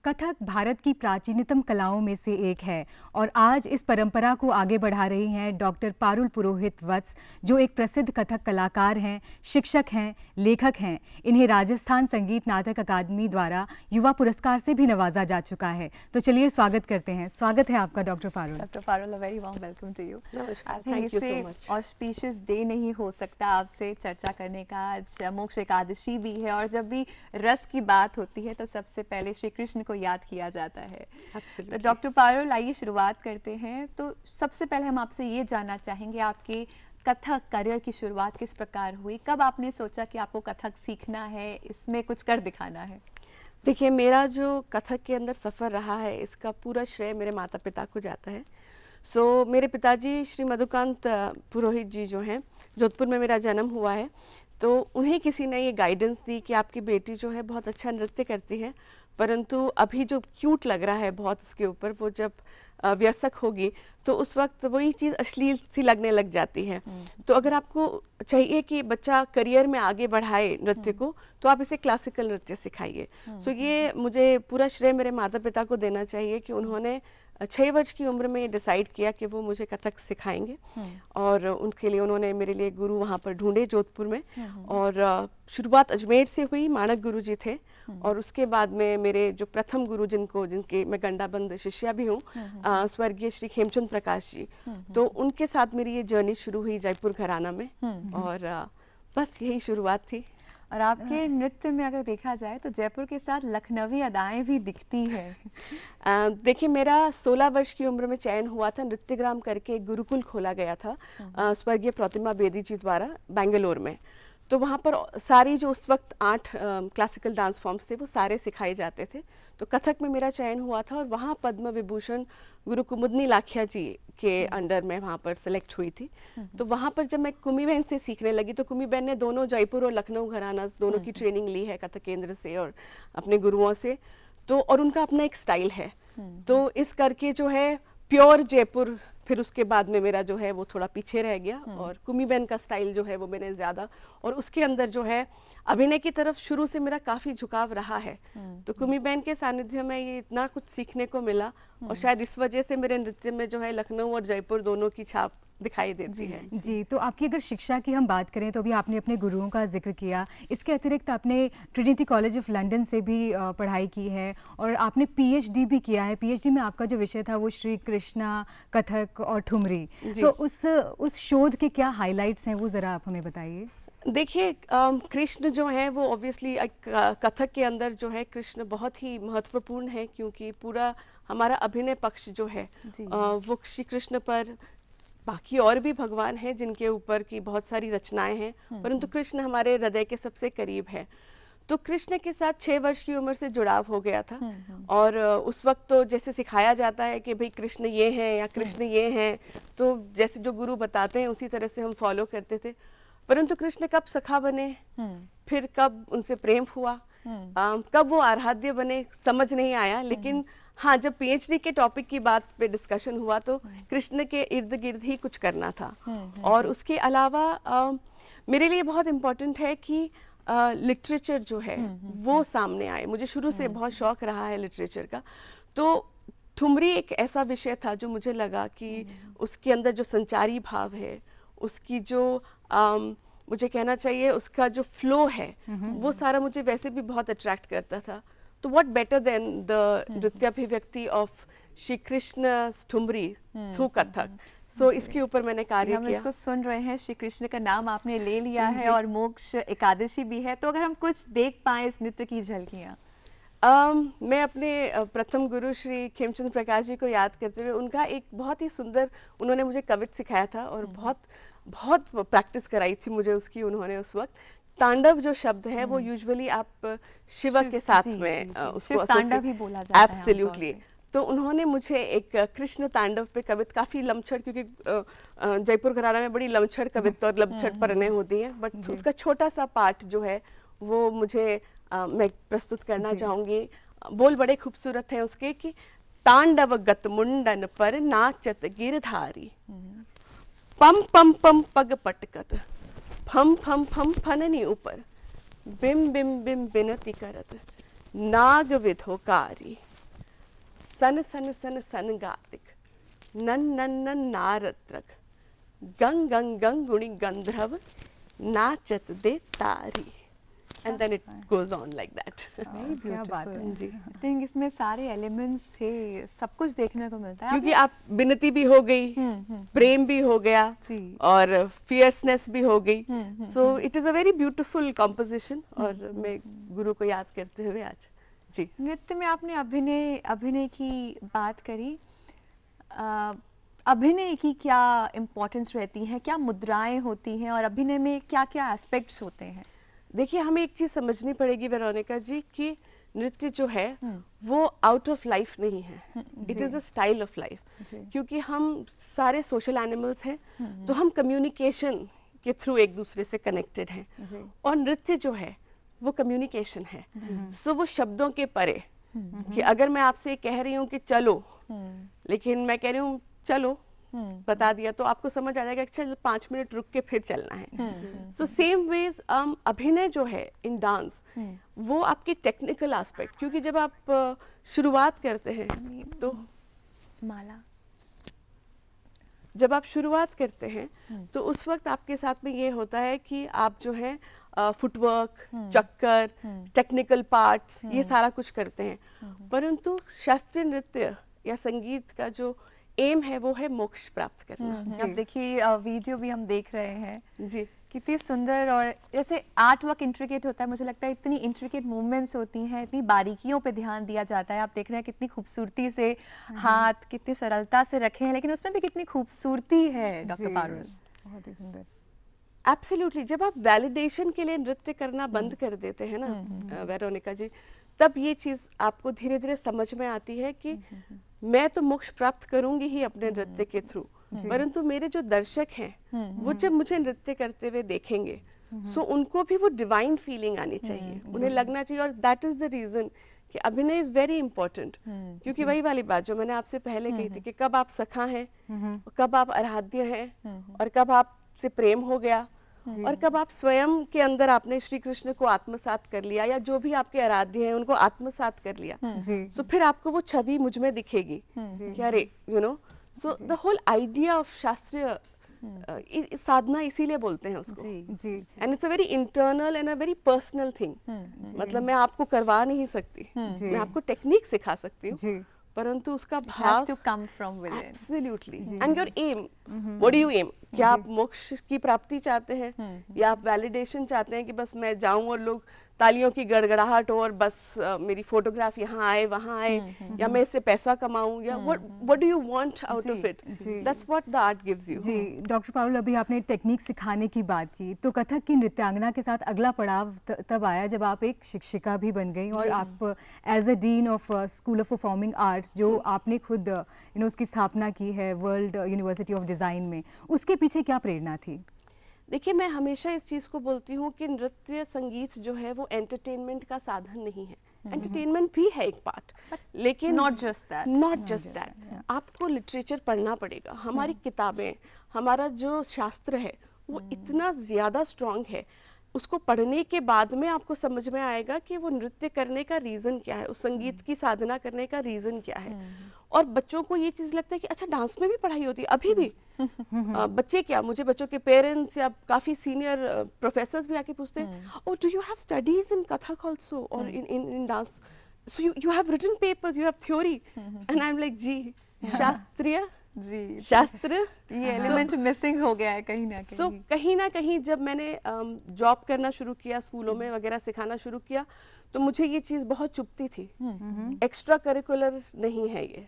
कथक भारत की प्राचीनतम कलाओं में से एक है और आज इस परंपरा को आगे बढ़ा रही हैं डॉक्टर पारुल पुरोहित वत्स, जो एक प्रसिद्ध कथक कलाकार हैं, शिक्षक हैं, लेखक हैं। इन्हें राजस्थान संगीत नाटक अकादमी द्वारा युवा पुरस्कार से भी नवाजा जा चुका है। तो चलिए स्वागत करते हैं। स्वागत है आपका doctor Parul. Doctor Parul, a very warm welcome to you. नमस्कार, thank you so much. Auspicious day नहीं हो सकता आपसे चर्चा करने का। आज मोक्ष एकादशी भी है और जब भी रस की बात होती है तो सबसे पहले श्री कृष्ण को याद किया जाता है। तो डॉक्टर पारुल, आइए शुरुआत करते हैं। तो सबसे पहले हम आपसे ये जानना चाहेंगे, आपके कथक करियर की शुरुआत किस प्रकार हुई? कब आपने सोचा कि आपको कथक सीखना है, इसमें कुछ कर दिखाना है? देखिए, मेरा जो कथक के अंदर सफ़र रहा है इसका पूरा श्रेय मेरे माता पिता को जाता है। मेरे पिताजी श्री मधुकांत पुरोहित जी जो हैं, जोधपुर में मेरा जन्म हुआ है, तो उन्हें किसी ने ये गाइडेंस दी कि आपकी बेटी जो है बहुत अच्छा नृत्य करती है, परंतु अभी जो क्यूट लग रहा है बहुत उसके ऊपर, वो जब वयस्क होगी तो उस वक्त वही चीज़ अश्लील सी लगने लग जाती है। तो अगर आपको चाहिए कि बच्चा करियर में आगे बढ़ाए नृत्य को, तो आप इसे क्लासिकल नृत्य सिखाइए। ये मुझे पूरा श्रेय मेरे माता पिता को देना चाहिए कि उन्होंने 6 वर्ष की उम्र में डिसाइड किया कि वो मुझे कथक सिखाएंगे और उनके लिए उन्होंने मेरे लिए गुरु वहाँ पर ढूंढे जोधपुर में। और शुरुआत अजमेर से हुई, मानक गुरु जी थे, और उसके बाद में मेरे जो प्रथम गुरु जिनके मैं गंडाबंद शिष्या भी हूँ, स्वर्गीय श्री खेमचंद प्रकाश जी, तो उनके साथ मेरी ये जर्नी शुरू हुई जयपुर घराना में। और बस यही शुरुआत थी। और आपके नृत्य में अगर देखा जाए तो जयपुर के साथ लखनवी अदाएं भी दिखती हैं। देखिए, मेरा 16 वर्ष की उम्र में चयन हुआ था। नृत्यग्राम करके एक गुरुकुल खोला गया था स्वर्गीय प्रतिमा बेदी जी द्वारा बेंगलोर में। तो वहाँ पर सारी जो उस वक्त 8 क्लासिकल डांस फॉर्म्स थे वो सारे सिखाए जाते थे। तो कथक में मेरा चयन हुआ था और वहाँ पद्म विभूषण गुरु कुमुदनी लाखिया जी के अंडर में वहाँ पर सेलेक्ट हुई थी। तो वहाँ पर जब मैं कुमी बहन से सीखने लगी, तो कुमी बहन ने दोनों जयपुर और लखनऊ घराना दोनों की ट्रेनिंग ली है कथक केंद्र से और अपने गुरुओं से। तो और उनका अपना एक स्टाइल है, तो इस करके जो है प्योर जयपुर, फिर उसके बाद में मेरा जो है वो थोड़ा पीछे रह गया और कुमी बहन का स्टाइल जो है वो मैंने ज़्यादा, और उसके अंदर जो है अभिनय की तरफ शुरू से मेरा काफ़ी झुकाव रहा है। तो कुमी बहन के सानिध्य में ये इतना कुछ सीखने को मिला और शायद इस वजह से मेरे नृत्य में जो है लखनऊ और जयपुर दोनों की छाप दिखाई देती है। जी, तो आपकी अगर शिक्षा की हम बात करें तो अभी आपने अपने गुरुओं का जिक्र किया, इसके अतिरिक्त आपने ट्रिनिटी कॉलेज ऑफ लंदन से भी पढ़ाई की है और आपने पीएचडी भी किया है। पीएचडी में आपका जो विषय था वो श्री कृष्णा, कथक और ठुमरी। तो उस शोध के क्या हाइलाइट्स हैं, वो ज़रा आप हमें बताइए। देखिए, कृष्ण जो है वो ऑब्वियसली कथक के अंदर जो है कृष्ण बहुत ही महत्वपूर्ण है, क्योंकि पूरा हमारा अभिनय पक्ष जो है वो श्री कृष्ण पर, बाकी और भी भगवान हैं जिनके ऊपर की बहुत सारी रचनाएं हैं, परंतु कृष्ण हमारे हृदय के सबसे करीब है। तो कृष्ण के साथ 6 वर्ष की उम्र से जुड़ाव हो गया था। और उस वक्त तो जैसे सिखाया जाता है कि भाई कृष्ण ये हैं या कृष्ण ये हैं, तो जैसे जो गुरु बताते हैं उसी तरह से हम फॉलो करते थे। परंतु कृष्ण कब सखा बने, फिर कब उनसे प्रेम हुआ, कब वो आराध्य बने, समझ नहीं आया। लेकिन हाँ, जब पीएचडी के टॉपिक की बात पे डिस्कशन हुआ तो कृष्ण के इर्द गिर्द ही कुछ करना था। और उसके अलावा मेरे लिए बहुत इम्पोर्टेंट है कि लिटरेचर जो है वो सामने आए। मुझे शुरू से बहुत शौक रहा है लिटरेचर का। तो ठुमरी एक ऐसा विषय था जो मुझे लगा कि उसके अंदर जो संचारी भाव है, उसकी जो मुझे कहना चाहिए उसका जो फ्लो है, वो सारा मुझे वैसे भी बहुत अट्रैक्ट करता था। तो व्हाट बेटर देन द नृत्याभिव्यक्ति ऑफ श्री कृष्ण ठुमरी थ्रू कथक। इसके ऊपर मैंने कार्य हम किया। इसको सुन रहे हैं, श्री कृष्ण का नाम आपने ले लिया है और मोक्ष एकादशी भी है, तो अगर हम कुछ देख पाए इस नृत्य की झलकियाँ। मैं अपने प्रथम गुरु श्री खेमचंद प्रकाश जी को याद करते हुए, उनका एक बहुत ही सुंदर, उन्होंने मुझे कवित सिखाया था और बहुत प्रैक्टिस कराई थी मुझे उसकी उन्होंने उस वक्त। तांडव जो शब्द है वो यूजुअली आप शिव के साथ में उसको तांडव ही बोला जाता है। एब्सोल्युटली। तो उन्होंने मुझे एक कृष्ण तांडव पे कवित, काफ़ी लमछड़, क्योंकि जयपुर घराना में बड़ी लमछड़ कवित और लमछड़ परने होती हैं, बट उसका छोटा सा पार्ट जो है वो मुझे मैं प्रस्तुत करना चाहूँगी। बोल बड़े खूबसूरत हैं उसके कि तांडव गत मुंडन पर नाचत गिरधारी, पम पम पम पग पटकत, फम फम फम फननी ऊपर, बिम बिम बिम बिनती करत, नाग विधोकारी। सन सन सन सन गातिक नन नन नन नारत्रक गंग गंग गंग गुणी गंधर्व नाचत दे तारी, and then it goes on like that. क्या बात है। जी, आई थिंक इसमें सारे एलिमेंट्स थे, सब कुछ देखने को मिलता है। क्योंकि आप विनती भी हो गई, प्रेम भी हो गया जी। और फियर्सनेस भी हो गई, so it is a very beautiful composition. और मैं गुरु को याद करते हुए आज जी। नृत्य में आपने अभिनय की बात करी, अभिनय की क्या इम्पोर्टेंस रहती है, क्या मुद्राएं होती हैं और अभिनय में क्या क्या एस्पेक्ट्स होते हैं? देखिए, हमें एक चीज समझनी पड़ेगी वेरोनिका जी कि नृत्य जो है वो आउट ऑफ लाइफ नहीं है, it is a style of life. क्योंकि हम सारे सोशल एनिमल्स हैं, तो हम कम्युनिकेशन के थ्रू एक दूसरे से कनेक्टेड हैं, और नृत्य जो है वो कम्युनिकेशन है। सो वो शब्दों के परे, कि अगर मैं आपसे कह रही हूँ कि चलो, लेकिन मैं कह रही हूँ चलो, बता दिया, तो आपको समझ आ जाएगा कि चल 5 मिनट रुक के फिर चलना है। सो सेम वेज अभिनय जो है इन डांस, वो आपके टेक्निकल एस्पेक्ट, क्योंकि जब आप शुरुआत करते हैं तो माला, जब आप शुरुआत करते हैं तो उस वक्त आपके साथ में ये होता है कि आप जो है फुटवर्क, चक्कर, टेक्निकल पार्ट्स, ये सारा कुछ करते हैं। परंतु शास्त्रीय नृत्य या संगीत का जो एम है वो है मोक्ष प्राप्त करना। अब देखिए वीडियो भी हम देख रहे हैं जी, कितनी सुंदर, और जैसे आर्ट वर्क इंट्रिकेट होता है, मुझे लगता है इतनी इंट्रिकेट मूवमेंट्स होती हैं, इतनी बारीकियों पे ध्यान दिया जाता है। आप देख रहे हैं कितनी खूबसूरती से हाथ कितनी सरलता से रखे हैं, लेकिन उसमें भी कितनी खूबसूरती है डॉक्टर पारुल। बहुत ही सुंदर। एब्सोल्युटली। जब आप वैलिडेशन के लिए नृत्य करना बंद कर देते हैं ना वेरोनिका जी, तब ये चीज आपको धीरे धीरे समझ में आती है कि मैं तो मोक्ष प्राप्त करूंगी ही अपने नृत्य के थ्रू, परंतु मेरे जो दर्शक हैं वो जब मुझे नृत्य करते हुए देखेंगे, सो उनको भी वो डिवाइन फीलिंग आनी चाहिए, उन्हें लगना चाहिए। और दैट इज द रीजन कि अभिनय इज वेरी इंपॉर्टेंट। क्योंकि वही वाली बात जो मैंने आपसे पहले कही थी कि कब आप सखा हैं, कब आप आराध्य हैं, और कब आपसे प्रेम हो गया, और कब आप स्वयं के अंदर आपने श्री कृष्ण को आत्मसात कर लिया, या जो भी आपके आराध्य हैं उनको आत्मसात कर लिया, सो फिर आपको वो छवि मुझ में दिखेगी कि अरे you know. So the whole idea of शास्त्रीय साधना इसीलिए बोलते हैं उसको, and it's a very internal and a very personal thing. मतलब मैं आपको करवा नहीं सकती, मैं आपको टेक्निक सिखा सकती हूँ, परंतु उसका भाव to come from within. Absolutely. And your aim, what do you aim? क्या आप मोक्ष की प्राप्ति चाहते हैं, या आप वैलिडेशन चाहते हैं कि बस मैं जाऊं और लोग तालियों की गड़गड़ाहट हो और बस मेरी फोटोग्राफ यहाँ आए वहाँ आए, या मैं इससे पैसा कमाऊं, या what do you want out of it? That's what the art gives you. जी डॉक्टर पारुल, अभी आपने टेक्निक सिखाने की बात की, तो कथक की नृत्यांगना के साथ अगला पड़ाव तब आया जब आप एक शिक्षिका भी बन गई, और आप as a dean of school of performing arts, जो आपने खुद उसकी स्थापना की है वर्ल्ड यूनिवर्सिटी ऑफ डिज़ाइन में, उसके पीछे क्या प्रेरणा थी? देखिए, मैं हमेशा इस चीज़ को बोलती हूँ कि नृत्य संगीत जो है वो एंटरटेनमेंट का साधन नहीं है। एंटरटेनमेंट भी है एक पार्ट, लेकिन Not just that. आपको लिटरेचर पढ़ना पड़ेगा। हमारी किताबें, हमारा जो शास्त्र है वो इतना ज़्यादा स्ट्रॉन्ग है, उसको पढ़ने के बाद में आपको समझ में आएगा कि वो नृत्य करने का रीज़न क्या है, उस संगीत की साधना करने का रीज़न क्या है। और बच्चों को ये चीज़ लगता है कि अच्छा डांस में भी पढ़ाई होती है अभी भी। बच्चे क्या, मुझे बच्चों के पेरेंट्स या काफ़ी सीनियर प्रोफेसर्स भी आके पूछते हैं, oh do you have studies in Kathak also और in dance, so you have written papers, you have theory, and I am like जी, शास्त्रीय जी शास्त्र ये एलिमेंट मिसिंग हो गया है कहीं ना कहीं। सो कहीं ना कहीं जब मैंने जॉब करना शुरू किया, स्कूलों में वगैरह सिखाना शुरू किया, तो मुझे ये चीज़ बहुत चुभती थी। एक्स्ट्रा करिकुलर नहीं है ये।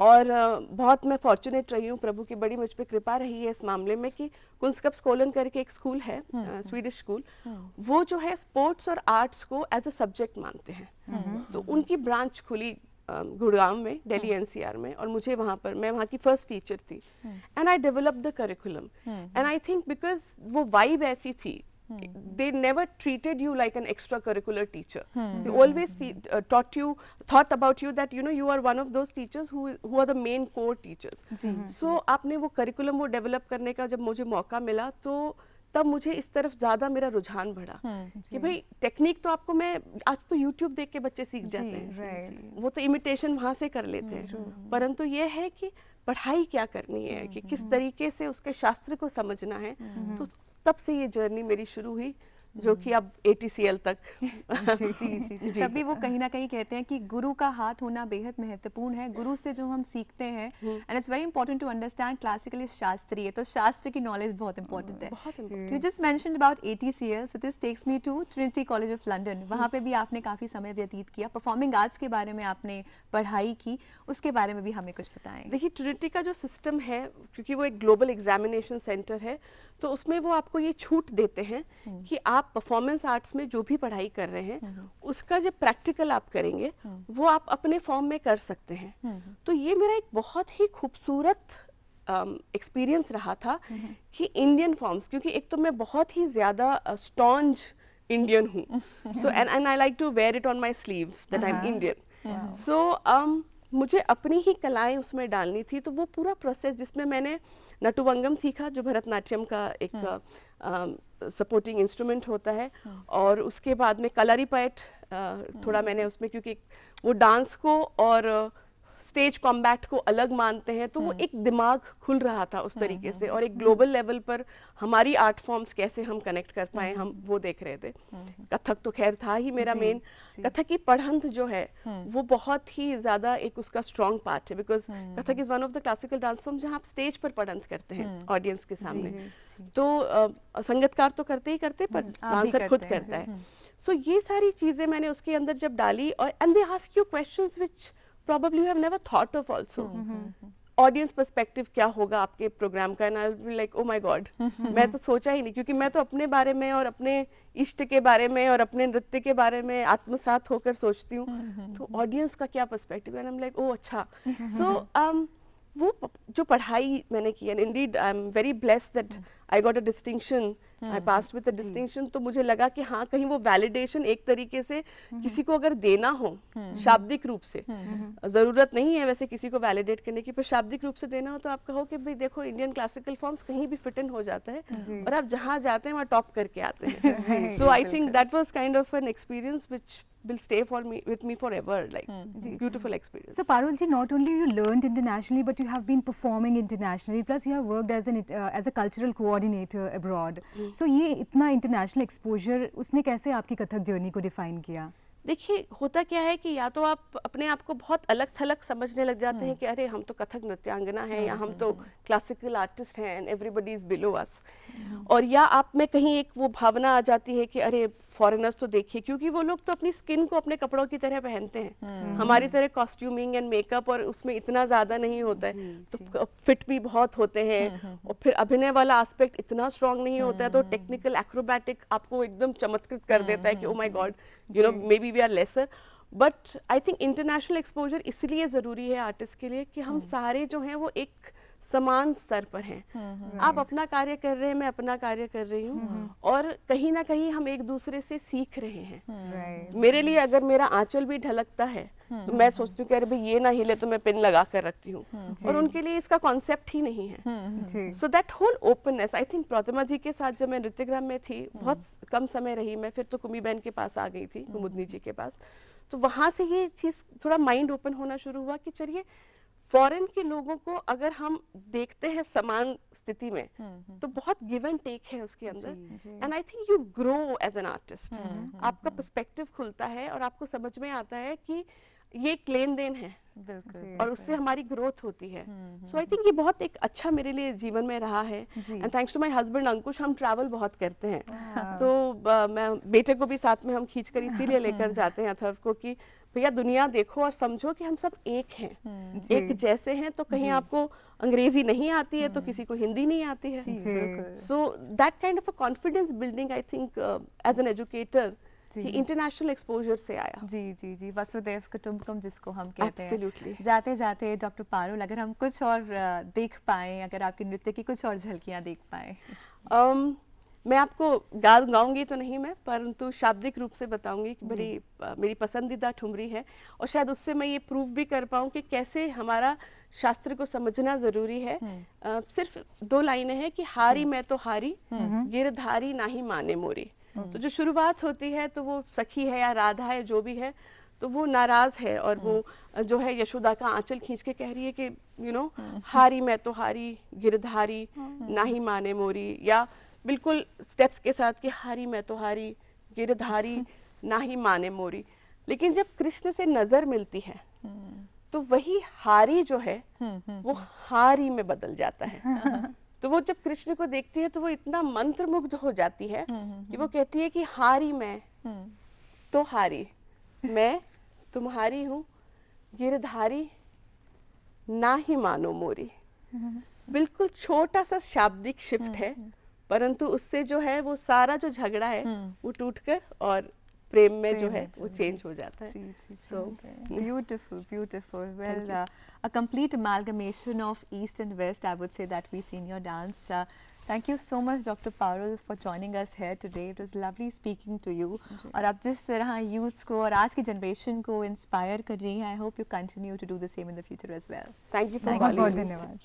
और बहुत मैं फॉर्चुनेट रही हूँ, प्रभु की बड़ी मुझ पे कृपा रही है इस मामले में कि कुंस्कप्सकोलन करके एक स्कूल है, स्वीडिश स्कूल, वो जो है स्पोर्ट्स और आर्ट्स को एज अ सब्जेक्ट मानते हैं। तो उनकी ब्रांच खुली गुड़गांव में, दिल्ली एनसीआर में, और मुझे वहाँ पर, मैं वहाँ की फर्स्ट टीचर थी, and I developed the curriculum, and I think because वो वाइब ऐसी थी, they never treated you like an extracurricular teacher. They always thought about you that you are one of those teachers who are the main core teachers. So आपने वो curriculum वो develop करने का जब मुझे मौका मिला, तो तब मुझे इस तरफ ज़्यादा मेरा रुझान बढ़ा कि भाई टेक्निक तो आपको मैं आज तो यूट्यूब देख के बच्चे सीख जाते हैं, वो तो इमिटेशन वहाँ से कर लेते हैं, परंतु ये है कि पढ़ाई क्या करनी है, कि किस तरीके से उसके शास्त्र को समझना है। तो तब से ये जर्नी मेरी शुरू हुई, जो कि अब ATCL तक जी। तभी वो कहीं ना कहीं कहते हैं कि गुरु का हाथ होना बेहद महत्वपूर्ण है। गुरु से जो हम सीखते हैं, and it's very important to understand classically शास्त्रीय, तो शास्त्र की नॉलेज बहुत इंपॉर्टेंट है। You just mentioned about ATCL, so this takes me to Trinity College of London. वहाँ पे भी आपने काफ़ी समय व्यतीत किया, परफॉर्मिंग आर्ट्स के बारे में आपने पढ़ाई की, उसके बारे में भी हमें कुछ बताएं। देखिए, ट्रिनिटी का जो सिस्टम है, क्योंकि वो एक ग्लोबल एग्जामिनेशन सेंटर है, तो उसमें वो आपको ये छूट देते हैं कि आप परफॉर्मेंस आर्ट्स में जो भी पढ़ाई कर रहे हैं, उसका जब प्रैक्टिकल आप करेंगे वो आप अपने फॉर्म में कर सकते हैं। तो ये मेरा एक बहुत ही खूबसूरत एक्सपीरियंस रहा था कि इंडियन फॉर्म्स, क्योंकि एक तो मैं बहुत ही ज़्यादा स्टॉन्ज इंडियन हूँ, so and I like to wear it on my sleeves that I am Indian. सो मुझे अपनी ही कलाएं उसमें डालनी थी। तो वो पूरा प्रोसेस जिसमें मैंने नटुवंगम सीखा, जो भरतनाट्यम का एक सपोर्टिंग इंस्ट्रूमेंट होता है, और उसके बाद में कलारीपयट थोड़ा मैंने उसमें, क्योंकि वो डांस को और स्टेज कॉम्बैट को अलग मानते हैं, तो वो एक दिमाग खुल रहा था उस तरीके से, और एक ग्लोबल लेवल पर हमारी आर्ट फॉर्म्स कैसे हम कनेक्ट कर पाए, हम वो देख रहे थे। कथक तो खैर था ही मेरा मेन। कथक की पढ़ंत जो है वो बहुत ही ज़्यादा एक उसका स्ट्रॉन्ग पार्ट है, because Kathak is one of the classical dance form जहाँ आप स्टेज पर पढ़ंत करते हैं ऑडियंस के सामने। तो संगीतकार तो करते ही करते, पर डांसर खुद करता है। सो ये सारी चीज़ें मैंने उसके अंदर जब डाली, और and they ask you questions which probably you have never thought of also. Audience perspective क्या होगा आपके प्रोग्राम का, and I will be like oh my God, मैं तो सोचा ही नहीं, क्योंकि मैं तो अपने बारे में और अपने इष्ट के बारे में और अपने नृत्य के बारे में आत्मसात होकर सोचती हूँ, तो ऑडियंस का क्या पर्सपेक्टिव है, and I am like oh अच्छा। सो वो जो पढ़ाई मैंने की, and Indeed I am very blessed that I got a distinction, I passed with a distinction. तो मुझे लगा कि हाँ, कहीं वो वैलिडेशन एक तरीके से किसी को अगर देना हो शाब्दिक रूप से, जरूरत नहीं है वैसे किसी को वैलिडेट करने की, पर शाब्दिक रूप से देना हो तो आप कहो कि भाई देखो, इंडियन क्लासिकल फॉर्म्स कहीं भी फिट इन हो जाता है, और आप जहाँ जाते हैं वहाँ टॉप करके आते हैं। So I think that was kind of an experience which will stay with me forever, like beautiful experience. So Parul ji, not only you learned internationally, but you have been performing internationally, plus you have worked as a cultural coordinator abroad. So ये इतना international exposure उसने कैसे आपकी Kathak journey को define किया? देखिए, होता क्या है कि या तो आप अपने आप को बहुत अलग थलग समझने लग जाते हैं कि अरे हम तो कथक नृत्यांगना हैं, या हम तो क्लासिकल आर्टिस्ट हैं एंड एवरीबॉडी इज बिलो अस, और या आप में कहीं एक वो भावना आ जाती है कि अरे फॉरेनर्स तो देखिए, क्योंकि वो लोग तो अपनी स्किन को अपने कपड़ों की तरह पहनते हैं, हमारी तरह कॉस्ट्यूमिंग एंड मेकअप और उसमें इतना ज़्यादा नहीं होता है, तो फिट भी बहुत होते हैं, और फिर अभिनय वाला एस्पेक्ट इतना स्ट्रांग नहीं होता है, तो टेक्निकल एक्रोबैटिक आपको एकदम चमत्कृत कर देता है कि oh my god, you know, maybe we are lesser. But I think international exposure इसलिए ज़रूरी है आर्टिस्ट के लिए कि हम सारे जो हैं वो एक समान स्तर पर हैं। आप अपना कार्य कर रहे हैं, मैं अपना कार्य कर रही हूँ, और कहीं ना कहीं हम एक दूसरे से सीख रहे हैं। मेरे लिए अगर मेरा आंचल भी ढलकता है तो मैं सोचती हूँ कि अरे भाई ये ना हिले तो मैं पिन लगा कर रखती हूँ, और उनके लिए इसका कॉन्सेप्ट ही नहीं है। So that whole openness, I think Pratima ji के साथ जब मैं नृत्यग्राम में थी, बहुत कम समय रही मैं, फिर तो कुमी बहन के पास आ गई थी, कुमुदनी जी के पास, तो वहाँ से ये चीज़ थोड़ा माइंड ओपन होना शुरू हुआ कि चलिए फॉरेन के लोगों को अगर हम देखते हैं समान स्थिति में, तो बहुत गिव एंड टेक है उसके अंदर, and I think you grow as an artist. आपका पर्सपेक्टिव खुलता है और आपको समझ में आता है कि ये एक लेन देन है, और उससे हमारी ग्रोथ होती है। सो आई थिंक ये बहुत एक अच्छा मेरे लिए जीवन में रहा है, and thanks to my husband Ankush, हम ट्रैवल बहुत करते हैं, तो मैं बेटे को भी साथ में हम खींच कर इसीलिए लेकर जाते हैं अथर्व को कि भैया दुनिया देखो और समझो कि हम सब एक हैं, एक जैसे हैं। तो कहीं आपको अंग्रेजी नहीं आती है तो किसी को हिंदी नहीं आती है, so that kind of a confidence building I think as an educator कि इंटरनेशनल एक्सपोजर से आया। जी, वसुदैव कुटुंबकम जिसको हम कहते हैं। Absolutely. जाते जाते डॉक्टर पारुल, अगर हम कुछ और देख पाएं, अगर आपके नृत्य की कुछ और झलकियां देख पाएं। मैं आपको गाऊंगी तो नहीं मैं, परंतु शाब्दिक रूप से बताऊंगी कि मेरी पसंदीदा ठुमरी है, और शायद उससे मैं ये प्रूव भी कर पाऊँ कि कैसे हमारा शास्त्र को समझना जरूरी है। सिर्फ 2 लाइनें हैं कि हारी मैं तो हारी, गिरधारी नाही माने मोरी। तो जो शुरुआत होती है तो वो सखी है या राधा है, जो भी है, तो वो नाराज है और वो जो है यशोदा का आंचल खींच के कह रही है कि हारी मैं तो हारी, गिरधारी नाही माने मोरी, या बिल्कुल स्टेप्स के साथ कि हारी मैं तो हारी, गिरधारी नाही माने मोरी। लेकिन जब कृष्ण से नजर मिलती है तो वही हारी जो है वो हारी में बदल जाता है। तो वो जब कृष्ण को देखती है तो वो इतना मंत्रमुग्ध हो जाती है कि वो कहती है कि हारी मैं तो हारी, मैं तुम्हारी हूँ, गिरधारी ना ही मानो मोरी। बिल्कुल छोटा सा शाब्दिक शिफ्ट है, परंतु उससे जो है वो सारा जो झगड़ा है वो टूटकर और प्रेम में जो है वो चेंज हो जाता है। So beautiful, beautiful. Well, a complete amalgamation of East and West, I would say, that we see in your dance. Thank you so much, Dr. Parul, for joining us here today. It was lovely speaking to you. और आप जिस तरह youths को और आज की generation को inspire कर रही हैं, I hope you continue to do the same in the future as well. Thank you for बहुत बहुत calling. धन्यवाद।